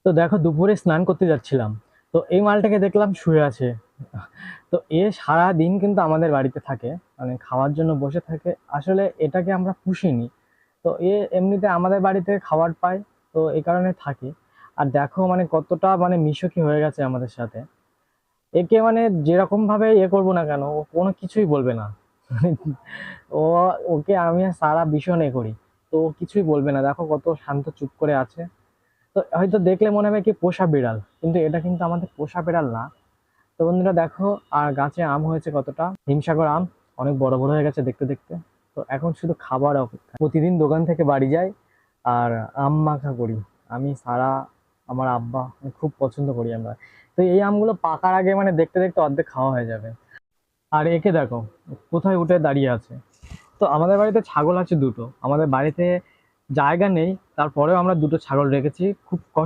তো দেখো দুপুরে স্নান করতে যাচ্ছিলাম, তো এই মালটাকে দেখলাম শুয়ে আছে। তো এ সারা দিন কিন্তু আমাদের বাড়িতে থাকে, মানে খাওয়ার জন্য বসে থাকে। আসলে এটাকে আমরা পুষিনি, তো এ এমনিতে আমাদের বাড়িতে খাবার পায়, তো এই কারণে থাকে। আর দেখো মানে কতটা মানে মিশুকি হয়ে গেছে আমাদের সাথে। একে মানে যেরকম ভাবে করবো না কেন, ও কোনো কিছুই বলবে না। ও, ওকে আমি আর সারা ভীষণ করি, তো ও কিছুই বলবে না। দেখো কত শান্ত চুপ করে আছে। তো হয়তো দেখলে মনে হবে কি পোষা বিড়াল, কিন্তু এটা কিন্তু আমাদের পোষা বিড়াল না। তো বন্ধুরা দেখো, আর গাছে আম হয়েছে কতটা, হিমসাগর আম, অনেক বড় বড় হয়ে গেছে দেখতে দেখতে। তো এখন শুধু খাবার অপেক্ষা। প্রতিদিন দোকান থেকে বাড়ি যাই আর আম মাখা করি আমি, সারা, আমার আব্বা, মানে খুব পছন্দ করি আমরা। তো এই আমগুলো পাকার আগে মানে দেখতে দেখতে অর্ধেক খাওয়া হয়ে যাবে। আর একে দেখো কোথায় উঠে দাঁড়িয়ে আছে। তো আমাদের বাড়িতে ছাগল আছে দুটো, আমাদের বাড়িতে জায়গা নেই, তারপরেও আমরা দুটো ছাগল রেখেছি, খুব কষ্ট